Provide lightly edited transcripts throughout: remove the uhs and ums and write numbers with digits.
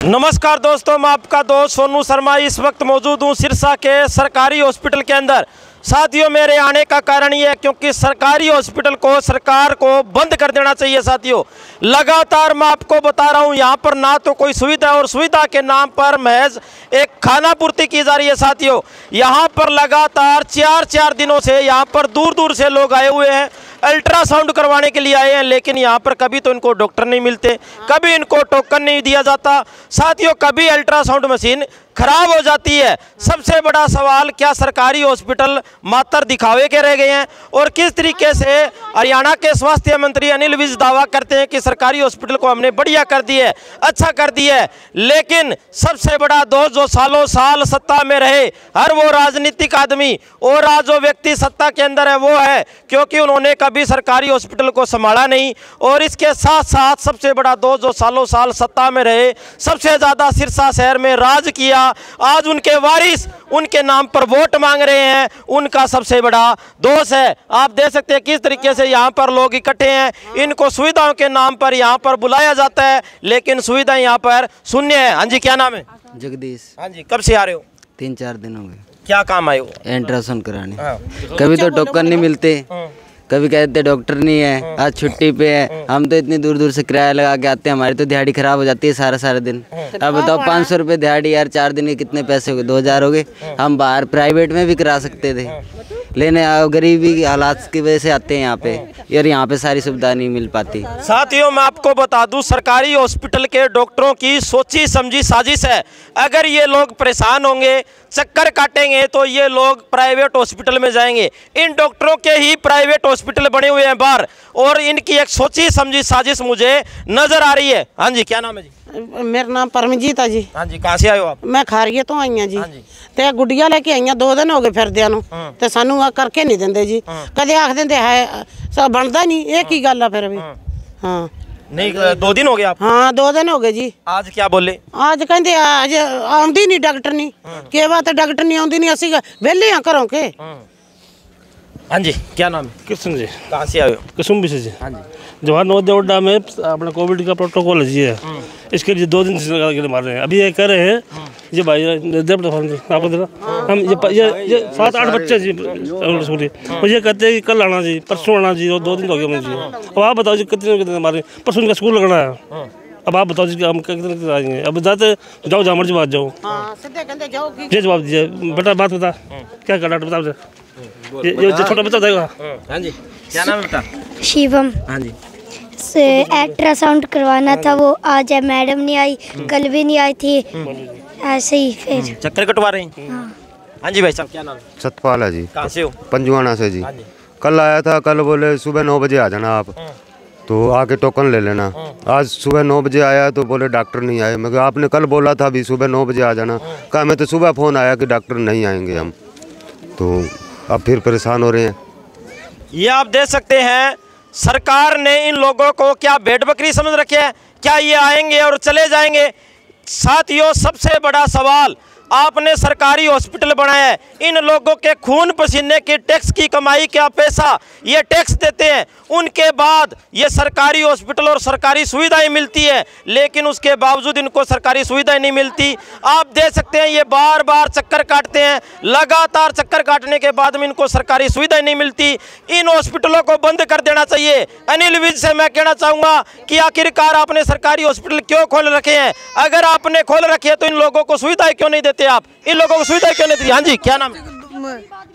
नमस्कार दोस्तों, मैं आपका दोस्त सोनू शर्मा इस वक्त मौजूद हूँ सिरसा के सरकारी हॉस्पिटल के अंदर। साथियों, मेरे आने का कारण ये है क्योंकि सरकारी हॉस्पिटल को सरकार को बंद कर देना चाहिए। साथियों, लगातार मैं आपको बता रहा हूँ, यहाँ पर ना तो कोई सुविधा और सुविधा के नाम पर महज एक खाना पूर्ति की जा रही है। साथियों, यहाँ पर लगातार चार दिनों से यहाँ पर दूर दूर से लोग आए हुए हैं, अल्ट्रासाउंड करवाने के लिए आए हैं, लेकिन यहाँ पर कभी तो इनको डॉक्टर नहीं मिलते, कभी इनको टोकन नहीं दिया जाता। साथियों, कभी अल्ट्रासाउंड मशीन खराब हो जाती है। सबसे बड़ा सवाल, क्या सरकारी हॉस्पिटल मात्र दिखावे के रह गए हैं? और किस तरीके से हरियाणा के स्वास्थ्य मंत्री अनिल विज दावा करते हैं कि सरकारी हॉस्पिटल को हमने बढ़िया कर दिया है, अच्छा कर दिया है, लेकिन सबसे बड़ा दोष जो सालों साल सत्ता में रहे हर वो राजनीतिक आदमी और आज जो व्यक्ति सत्ता के अंदर है वो है, क्योंकि उन्होंने कभी सरकारी हॉस्पिटल को संभाला नहीं। और इसके साथ साथ सबसे बड़ा दोष जो सालों साल सत्ता में रहे, सबसे ज़्यादा सिरसा शहर में राज किया, आज उनके वारिस उनके नाम पर वोट मांग रहे हैं, उनका सबसे बड़ा दोष है। आप देख सकते हैं किस तरीके से यहाँ पर लोग इकट्ठे हैं, इनको सुविधाओं के नाम पर यहाँ पर बुलाया जाता है, लेकिन सुविधा यहाँ पर शून्य है। हाँ जी, क्या नाम है? जगदीश। हाँ जी, कब से आ रहे हो? 3-4 दिन हो गए। क्या काम आए हो? अल्ट्रासाउंड कराने। कभी तो टोकन नहीं मिलते, कभी कहते डॉक्टर नहीं है, आज छुट्टी पे है। हम तो इतनी दूर दूर से किराया लगा के आते हैं, हमारी तो दिहाड़ी खराब हो जाती है सारा दिन। अब बताओ 500 रुपये दिहाड़ी यार, 4 दिन के कितने पैसे हो गए? 2000 हो गए। हम बाहर प्राइवेट में भी करा सकते थे, लेने गरीबी हालात की वजह से आते हैं यहाँ पे यार, यहाँ पे सारी सुविधा नहीं मिल पाती। साथियों, मैं आपको बता दूं, सरकारी हॉस्पिटल के डॉक्टरों की सोची समझी साजिश है। अगर ये लोग परेशान होंगे, चक्कर काटेंगे, तो ये लोग प्राइवेट हॉस्पिटल में जाएंगे। इन डॉक्टरों के ही प्राइवेट हॉस्पिटल बने हुए हैं बाहर, और इनकी एक सोची समझी साजिश मुझे नजर आ रही है। हाँ जी, क्या नाम है जी? मेरा नाम परमजीत है जी। हाँ जी, कहाँ से आए हो आप? मैं खारिए तो आई हूँ जी। हाँ जी। ते गुड़िया लेके आई 2 दिन हो गए फिरदियां नूं, ते सानू करके नहीं देंदे जी। कदे आख देंदे है सब बनता नहीं, एक ही गल है फिर भी। हाँ नहीं, 2 दिन हो गए आप? हाँ 2 दिन हो गए जी। आज क्या बोले? आज कहते आज आउंदी नहीं डॉक्टर नहीं, के बात डॉक्टर नहीं आउंदी नहीं, असी वेले हाँ घरों के। हाँ जी, क्या नाम है? कृष्ण जी। कहाँ से आए हो? कुसुम्बी से जी। हाँ जी। जवाहर नवोदय अड्डा में अपना कोविड का प्रोटोकॉल है, इसके लिए 2 दिन से मार रहे हैं। अभी ये कह रहे हैं ये भाई आपको देखा, हम ये 7-8 बच्चे जी स्कूली, और ये कहते हैं कि कल आना जी, परसों आना जी, और 2 दिन हो गए जी। अब आप बताओ जी कितने मारे? परसों इनका स्कूल लगना है। अब आप बताओ जी हम कितने आएंगे? अब जाते जाओ, जहाँ मर्जी बात जाओ, ये जवाब दीजिए। बेटा बात बता, क्या कर डॉक्टर बता, ये छोटा बच्चा देगा। हाँ जी, क्या नाम है बेटा? शिवम। हाँ जी। अल्ट्रासाउंड करवाना था, वो आज है, मैडम नहीं आई, कल भी नहीं आई थी, ऐसे ही फिर चक्कर कटवा रहे हैं। हाँ जी भाई साहब, क्या नाम है? सतपाल है जी। कहाँ से हो? पंजुआना से जी। हाँ जी। कल आया था, कल बोले सुबह 9 बजे आ जाना आप, तो आके टोकन ले लेना। आज सुबह 9 बजे आया तो बोले डॉक्टर नहीं आए। मैं कहा आपने कल बोला था अभी सुबह 9 बजे आ जाना। कहा मैं तो सुबह फ़ोन आया कि डॉक्टर नहीं आएंगे हम, तो अब फिर परेशान हो रहे हैं। ये आप देख सकते हैं, सरकार ने इन लोगों को क्या भेड़ बकरी समझ रखे है? क्या ये आएंगे और चले जाएंगे? साथियों, सबसे बड़ा सवाल, आपने सरकारी हॉस्पिटल बनाया है, इन लोगों के खून पसीने की टैक्स की कमाई का पैसा ये टैक्स देते हैं, उनके बाद ये सरकारी हॉस्पिटल और सरकारी सुविधाएं मिलती है, लेकिन उसके बावजूद इनको सरकारी सुविधाएं नहीं मिलती। आप देख सकते हैं, ये बार बार चक्कर काटते हैं, लगातार चक्कर काटने के बाद में इनको सरकारी सुविधाएं नहीं मिलती। इन हॉस्पिटलों को बंद कर देना चाहिए। अनिल विज से मैं कहना चाहूँगा कि आखिरकार आपने सरकारी हॉस्पिटल क्यों खोल रखे हैं? अगर आपने खोल रखे हैं तो इन लोगों को सुविधाएं क्यों नहीं देते आप? इन लोगों को सुविधा क्यों नहीं दी? हाँ जी, क्या नाम है?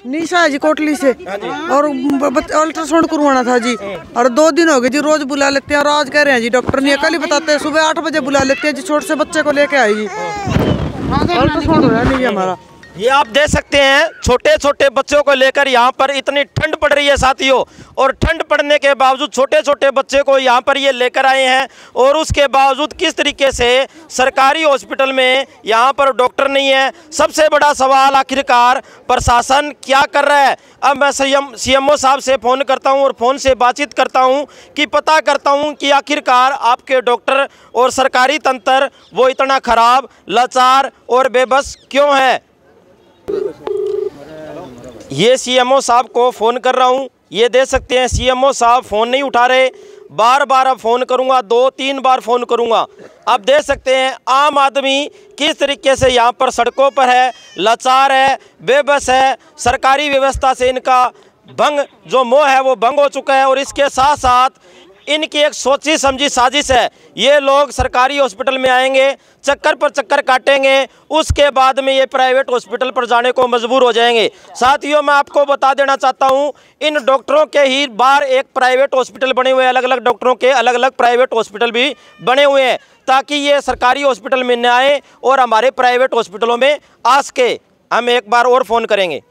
निशा जी, कोटली से। और अल्ट्रासाउंड करवाना था जी, और 2 दिन हो गए जी, रोज बुला लेते हैं, और आज कह रहे हैं जी डॉक्टर नहीं है। कल ही बताते हैं सुबह 8 बजे बुला लेते हैं जी, छोटे से बच्चे को लेके आए जी, अल्ट्रासाउंड हो रहा नहीं हमारा। ये आप देख सकते हैं, छोटे छोटे बच्चों को लेकर यहाँ पर इतनी ठंड पड़ रही है साथियों, और ठंड पड़ने के बावजूद छोटे छोटे बच्चे को यहाँ पर ये लेकर आए हैं, और उसके बावजूद किस तरीके से सरकारी हॉस्पिटल में यहाँ पर डॉक्टर नहीं है। सबसे बड़ा सवाल, आखिरकार प्रशासन क्या कर रहा है? अब मैं सीएमओ साहब से फ़ोन करता हूँ और फ़ोन से बातचीत करता हूँ कि पता करता हूँ कि आखिरकार आपके डॉक्टर और सरकारी तंत्र वो इतना खराब, लाचार और बेबस क्यों है। ये सीएमओ साहब को फ़ोन कर रहा हूँ, ये देख सकते हैं सीएमओ साहब फ़ोन नहीं उठा रहे, बार बार अब फ़ोन करूंगा, 2-3 बार फ़ोन करूंगा। अब देख सकते हैं आम आदमी किस तरीके से यहाँ पर सड़कों पर है, लाचार है, बेबस है। सरकारी व्यवस्था से इनका भंग जो मोह है वो भंग हो चुका है। और इसके साथ साथ इनकी एक सोची समझी साजिश है। ये लोग सरकारी हॉस्पिटल में आएंगे, चक्कर पर चक्कर काटेंगे, उसके बाद में ये प्राइवेट हॉस्पिटल पर जाने को मजबूर हो जाएंगे। साथियों, मैं आपको बता देना चाहता हूँ, इन डॉक्टरों के ही बाहर एक प्राइवेट हॉस्पिटल बने हुए हैं, अलग अलग डॉक्टरों के अलग अलग प्राइवेट हॉस्पिटल भी बने हुए हैं, ताकि ये सरकारी हॉस्पिटल में न आए और हमारे प्राइवेट हॉस्पिटलों में आ सके। हम एक बार और फ़ोन करेंगे।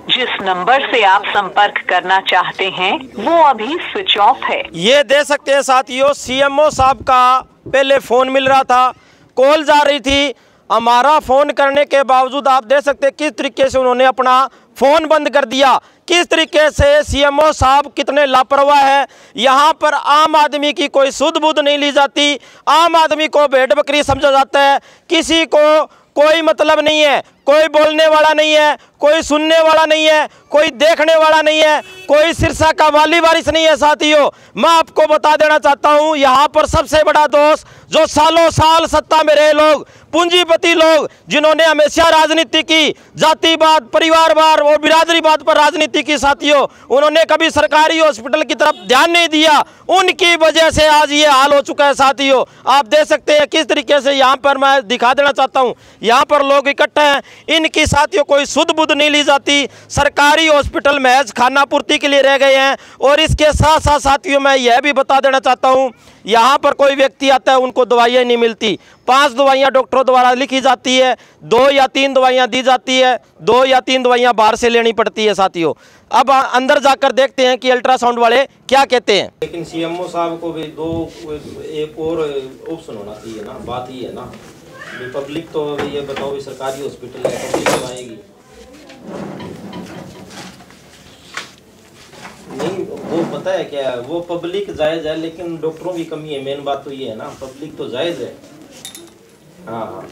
जिस नंबर से आप संपर्क करना चाहते हैं वो अभी स्विच ऑफ है। ये दे सकते हैं साथियों, सीएमओ साहब का पहले फ़ोन मिल रहा था, कॉल जा रही थी, हमारा फ़ोन करने के बावजूद आप देख सकते हैं किस तरीके से उन्होंने अपना फ़ोन बंद कर दिया। किस तरीके से सीएमओ साहब कितने लापरवाह है। यहाँ पर आम आदमी की कोई सुध बुध नहीं ली जाती, आम आदमी को भेड़ बकरी समझा जाता है, किसी को कोई मतलब नहीं है, कोई बोलने वाला नहीं है, कोई सुनने वाला नहीं है, कोई देखने वाला नहीं है, कोई सिरसा का वाली वारिस नहीं है। साथियों, मैं आपको बता देना चाहता हूं, यहाँ पर सबसे बड़ा दोष जो सालों साल सत्ता में रहे लोग, पूंजीपति लोग, जिन्होंने हमेशा राजनीति की, जातिवाद, परिवारवाद और बिरादरीवाद पर राजनीति की। साथियों, उन्होंने कभी सरकारी हॉस्पिटल की तरफ ध्यान नहीं दिया, उनकी वजह से आज ये हाल हो चुका है। साथियों, आप देख सकते हैं किस तरीके से यहाँ पर मैं दिखा देना चाहता हूँ, यहाँ पर लोग इकट्ठे हैं, इनकी साथियों कोई सुध बुध नहीं ली जाती। सरकारी हॉस्पिटल महज खाना पूर्ति के लिए रह गए हैं। और इसके साथ साथ साथियों, मैं यह भी बता देना चाहता हूँ, यहाँ पर कोई व्यक्ति आता है, उनको दवाइयाँ नहीं मिलती। 5 दवाइयाँ डॉक्टरों द्वारा लिखी जाती है, 2 या 3 दवाइयाँ दी जाती है, 2 या 3 दवाइयाँ बाहर से लेनी पड़ती है। साथियों, अब अंदर जाकर देखते हैं कि अल्ट्रासाउंड वाले क्या कहते हैं। लेकिन सीएमओ साहब को भी एक और ऑप्शन होना चाहिए ना, बात ही है ना, पब्लिक तो ये बताओ, सरकारी हॉस्पिटल है, पब्लिक आएगी नहीं, वो पता है क्या, वो पब्लिक जायज़ है, लेकिन डॉक्टरों की कमी है। मेन बात तो ये है ना, पब्लिक तो जायज़ है। हाँ,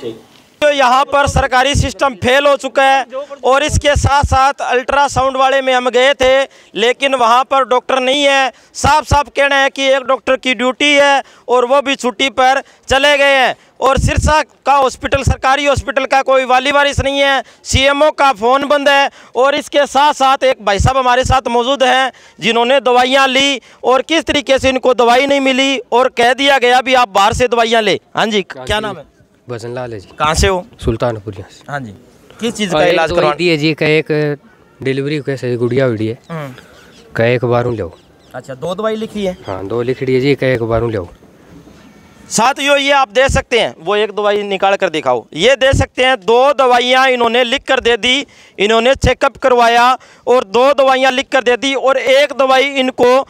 ठीक। तो यहाँ पर सरकारी सिस्टम फेल हो चुका है। और इसके साथ साथ अल्ट्रासाउंड वाले में हम गए थे, लेकिन वहाँ पर डॉक्टर नहीं है। साफ साफ कहना है कि एक डॉक्टर की ड्यूटी है और वो भी छुट्टी पर चले गए हैं। और सिरसा का हॉस्पिटल, सरकारी हॉस्पिटल का कोई वाली वारिस नहीं है, सीएमओ का फ़ोन बंद है। और इसके साथ साथ एक भाई साहब हमारे साथ मौजूद हैं, जिन्होंने दवाइयाँ ली और किस तरीके से इनको दवाई नहीं मिली और कह दिया गया भी आप बाहर से दवाइयाँ ले। हाँ जी, क्या नाम है? भजन लाल है जी। कहाँ से हो? सुल्तानपुर यहाँ से। हाँ जी, किस चीज़ का इलाज करवाती है जी? का एक डिलीवरी कैसे गुड़िया हुई है, का एक बार लो। अच्छा, 2 दवाई लिखी है? हाँ, 2 लिख दी है जी, का एक बार लो। साथियों, ये आप दे सकते हैं, वो एक दवाई निकाल कर दिखाओ। ये दे सकते हैं, 2 दवाइयाँ इन्होंने लिख कर दे दी, इन्होंने चेकअप करवाया और 2 दवाइयाँ लिख कर दे दी और 1 दवाई इनको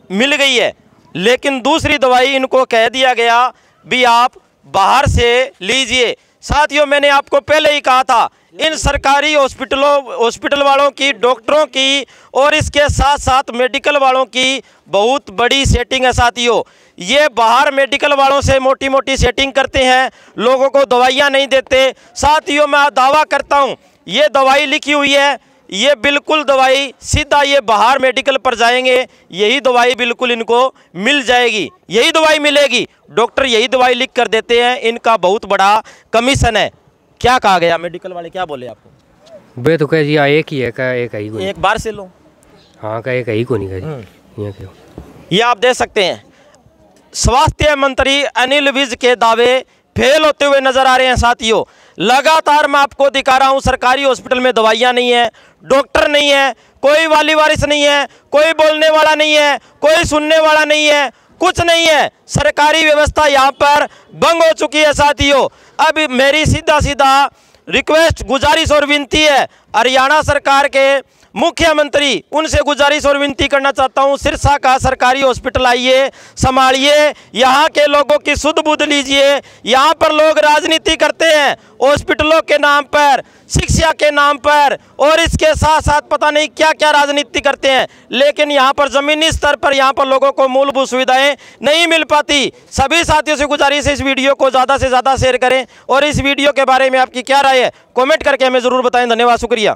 मिल गई है, लेकिन दूसरी दवाई इनको कह दिया गया भी आप बाहर से लीजिए। साथियों, मैंने आपको पहले ही कहा था, इन सरकारी हॉस्पिटल वालों की, डॉक्टरों की और इसके साथ साथ मेडिकल वालों की बहुत बड़ी सेटिंग है। साथियों, ये बाहर मेडिकल वालों से मोटी मोटी सेटिंग करते हैं, लोगों को दवाइयाँ नहीं देते। साथियों, मैं दावा करता हूँ, ये दवाई लिखी हुई है, ये बिल्कुल दवाई सीधा ये बाहर मेडिकल पर जाएंगे, यही दवाई बिल्कुल इनको मिल जाएगी, यही दवाई मिलेगी। डॉक्टर यही दवाई लिख कर देते हैं, इनका बहुत बड़ा कमीशन है। क्या कहा गया? मेडिकल वाले क्या बोले आपको? वे तो कह जी एक ही है, का एक ही को, एक बार से लो। हाँ, का एक ही को नहीं कह। ये आप देख सकते हैं, स्वास्थ्य मंत्री अनिल विज के दावे फेल होते हुए नजर आ रहे हैं। साथियों, लगातार मैं आपको दिखा रहा हूं, सरकारी हॉस्पिटल में दवाइयां नहीं है, डॉक्टर नहीं है, कोई वाली वारिस नहीं है, कोई बोलने वाला नहीं है, कोई सुनने वाला नहीं है, कुछ नहीं है। सरकारी व्यवस्था यहाँ पर भंग हो चुकी है। साथियों, अब मेरी सीधा रिक्वेस्ट, गुजारिश और विनती है, हरियाणा सरकार के मुख्यमंत्री, उनसे गुजारिश और विनती करना चाहता हूं, सिरसा का सरकारी हॉस्पिटल आइए, संभालिए, यहाँ के लोगों की सुध बुध लीजिए। यहाँ पर लोग राजनीति करते हैं हॉस्पिटलों के नाम पर, शिक्षा के नाम पर और इसके साथ साथ पता नहीं क्या क्या राजनीति करते हैं, लेकिन यहाँ पर ज़मीनी स्तर पर यहाँ पर लोगों को मूलभूत सुविधाएं नहीं मिल पाती। सभी साथियों से गुजारिश है, इस वीडियो को ज़्यादा से ज़्यादा शेयर करें और इस वीडियो के बारे में आपकी क्या राय है कमेंट करके हमें ज़रूर बताएं। धन्यवाद, शुक्रिया।